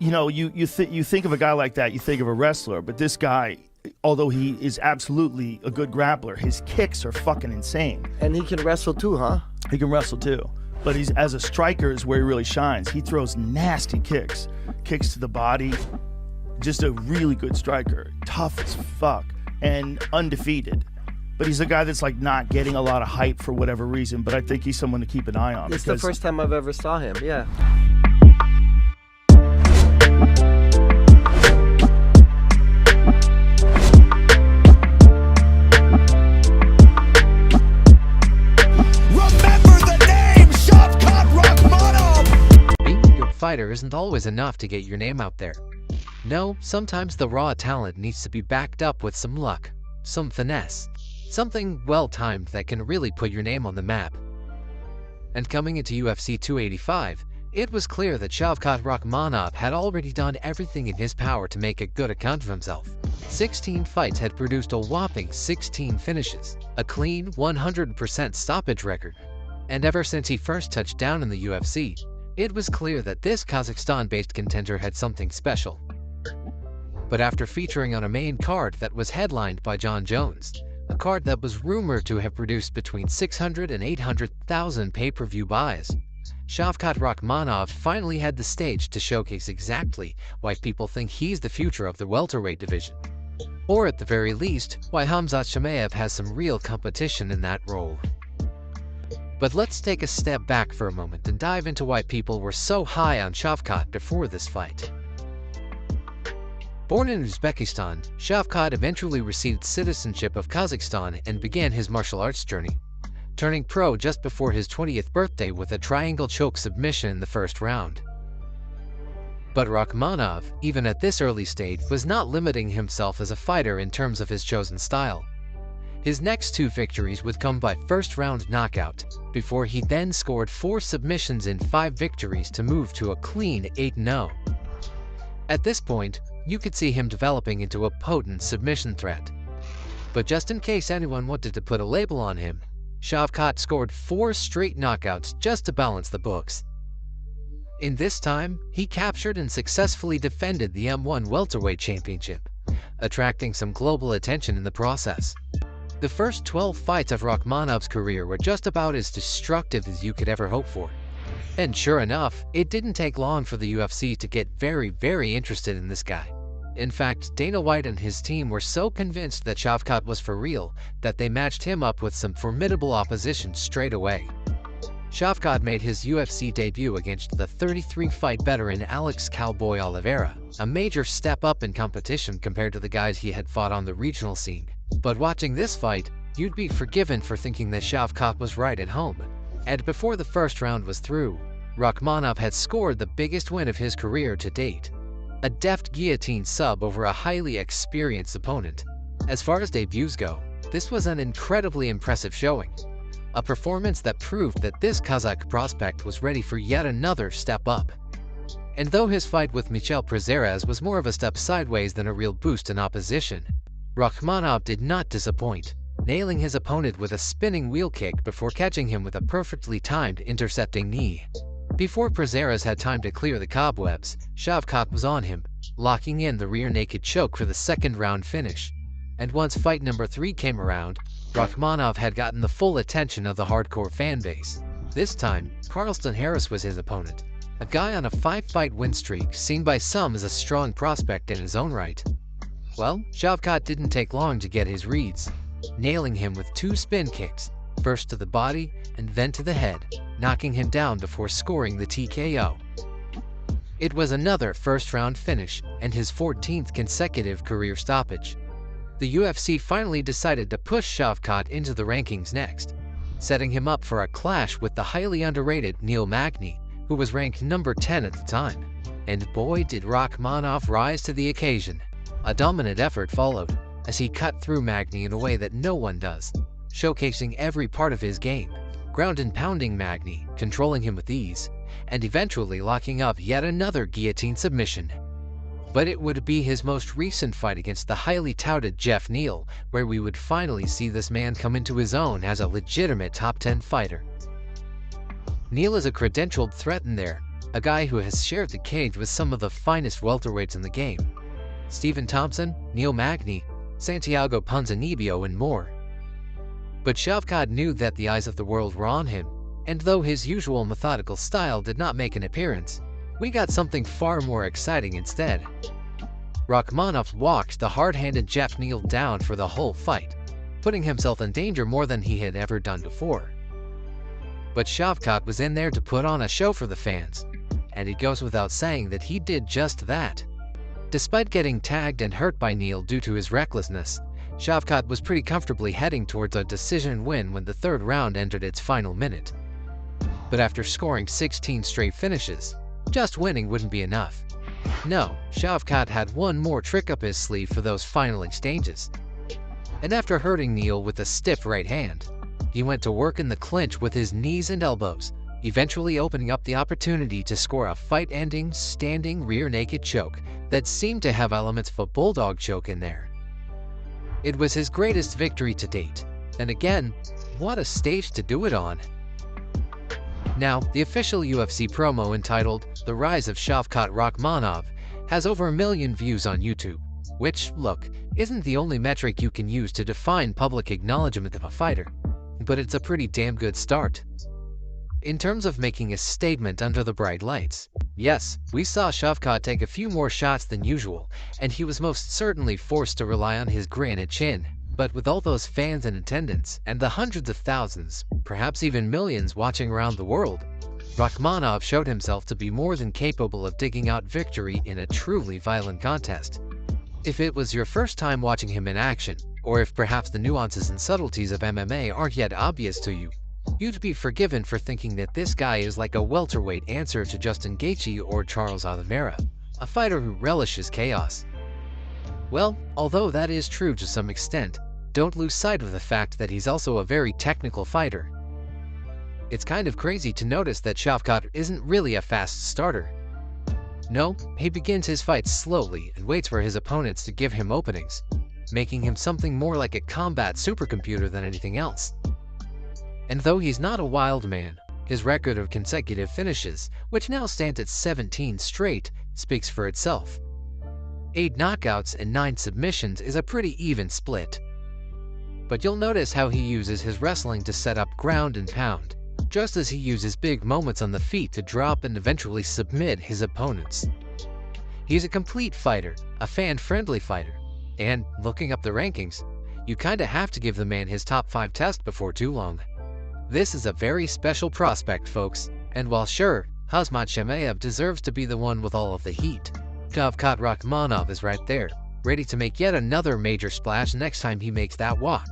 you think of a guy like that, you think of a wrestler, but this guy, although he is absolutely a good grappler, his kicks are fucking insane. And he can wrestle too, huh? He can wrestle too. But he's, as a striker, is where he really shines. He throws nasty kicks to the body. Just a really good striker. Tough as fuck. And undefeated. But he's a guy that's like not getting a lot of hype for whatever reason. But I think he's someone to keep an eye on. It's the first time I've ever saw him, yeah. Fighter isn't always enough to get your name out there. No, sometimes the raw talent needs to be backed up with some luck, some finesse, something well-timed that can really put your name on the map. And coming into UFC 285, it was clear that Shavkat Rakhmonov had already done everything in his power to make a good account of himself. 16 fights had produced a whopping 16 finishes, a clean 100% stoppage record. And ever since he first touched down in the UFC, it was clear that this Kazakhstan-based contender had something special. But after featuring on a main card that was headlined by Jon Jones, a card that was rumored to have produced between 600 and 800,000 pay-per-view buys, Shavkat Rakhmonov finally had the stage to showcase exactly why people think he's the future of the welterweight division. Or at the very least, why Khamzat Chimaev has some real competition in that role. But let's take a step back for a moment and dive into why people were so high on Shavkat before this fight. Born in Uzbekistan, Shavkat eventually received citizenship of Kazakhstan and began his martial arts journey, turning pro just before his 20th birthday with a triangle choke submission in the first round. But Rakhmonov, even at this early stage, was not limiting himself as a fighter in terms of his chosen style. His next 2 victories would come by first-round knockout, before he then scored 4 submissions in 5 victories to move to a clean 8-0. At this point, you could see him developing into a potent submission threat. But just in case anyone wanted to put a label on him, Shavkat scored 4 straight knockouts just to balance the books. In this time, he captured and successfully defended the M1 welterweight championship, attracting some global attention in the process. The first 12 fights of Rakhmonov's career were just about as destructive as you could ever hope for. And sure enough, it didn't take long for the UFC to get very, very interested in this guy. In fact, Dana White and his team were so convinced that Shavkat was for real that they matched him up with some formidable opposition straight away. Shavkat made his UFC debut against the 33-fight veteran Alex "Cowboy" Oliveira, a major step up in competition compared to the guys he had fought on the regional scene. But watching this fight, you'd be forgiven for thinking that Shavkat was right at home. And before the first round was through, Rakhmonov had scored the biggest win of his career to date, a deft guillotine sub over a highly experienced opponent. As far as debuts go, this was an incredibly impressive showing, a performance that proved that this Kazakh prospect was ready for yet another step up. And though his fight with Michel Prazeres was more of a step sideways than a real boost in opposition, Rakhmonov did not disappoint, nailing his opponent with a spinning wheel kick before catching him with a perfectly timed intercepting knee. Before Prazeres had time to clear the cobwebs, Shavkat was on him, locking in the rear naked choke for the second round finish. And once fight number 3 came around, Rakhmonov had gotten the full attention of the hardcore fanbase. This time, Carlston Harris was his opponent, a guy on a 5-fight win streak seen by some as a strong prospect in his own right. Well, Shavkat didn't take long to get his reads, nailing him with 2 spin kicks, first to the body and then to the head, knocking him down before scoring the TKO. It was another first-round finish and his 14th consecutive career stoppage. The UFC finally decided to push Shavkat into the rankings next, setting him up for a clash with the highly underrated Neil Magny, who was ranked number 10 at the time. And boy did Rakhmonov rise to the occasion. A dominant effort followed, as he cut through Magny in a way that no one does, showcasing every part of his game, ground and pounding Magny, controlling him with ease, and eventually locking up yet another guillotine submission. But it would be his most recent fight against the highly touted Jeff Neal, where we would finally see this man come into his own as a legitimate top 10 fighter. Neal is a credentialed threat in there, a guy who has shared the cage with some of the finest welterweights in the game: Stephen Thompson, Neil Magny, Santiago Ponzinibbio, and more. But Shavkat knew that the eyes of the world were on him, and though his usual methodical style did not make an appearance, we got something far more exciting instead. Rakhmonov walked the hard-handed Jap Neal down for the whole fight, putting himself in danger more than he had ever done before. But Shavkat was in there to put on a show for the fans, and it goes without saying that he did just that. Despite getting tagged and hurt by Neal due to his recklessness, Shavkat was pretty comfortably heading towards a decision win when the third round entered its final minute. But after scoring 16 straight finishes, just winning wouldn't be enough. No, Shavkat had one more trick up his sleeve for those final exchanges. And after hurting Neal with a stiff right hand, he went to work in the clinch with his knees and elbows, eventually opening up the opportunity to score a fight-ending, standing rear naked choke that seemed to have elements of a bulldog choke in there. It was his greatest victory to date, and again, what a stage to do it on. Now, the official UFC promo entitled "The Rise of Shavkat Rakhmonov" has over 1 million views on YouTube, which, look, isn't the only metric you can use to define public acknowledgement of a fighter, but it's a pretty damn good start. In terms of making a statement under the bright lights, yes, we saw Shavkat take a few more shots than usual, and he was most certainly forced to rely on his granite chin. But with all those fans in attendance, and the hundreds of thousands, perhaps even millions watching around the world, Rakhmonov showed himself to be more than capable of digging out victory in a truly violent contest. If it was your first time watching him in action, or if perhaps the nuances and subtleties of MMA aren't yet obvious to you, you'd be forgiven for thinking that this guy is like a welterweight answer to Justin Gaethje or Charles Oliveira, a fighter who relishes chaos. Well, although that is true to some extent, don't lose sight of the fact that he's also a very technical fighter. It's kind of crazy to notice that Shavkat isn't really a fast starter. No, he begins his fights slowly and waits for his opponents to give him openings, making him something more like a combat supercomputer than anything else. And though he's not a wild man, his record of consecutive finishes, which now stands at 17 straight, speaks for itself. 8 knockouts and 9 submissions is a pretty even split. But you'll notice how he uses his wrestling to set up ground and pound, just as he uses big moments on the feet to drop and eventually submit his opponents. He's a complete fighter, a fan-friendly fighter, and, looking up the rankings, you kinda have to give the man his top 5 test before too long. This is a very special prospect, folks, and while sure, Khamzat Chimaev deserves to be the one with all of the heat, Shavkat Rakhmonov is right there, ready to make yet another major splash next time he makes that walk.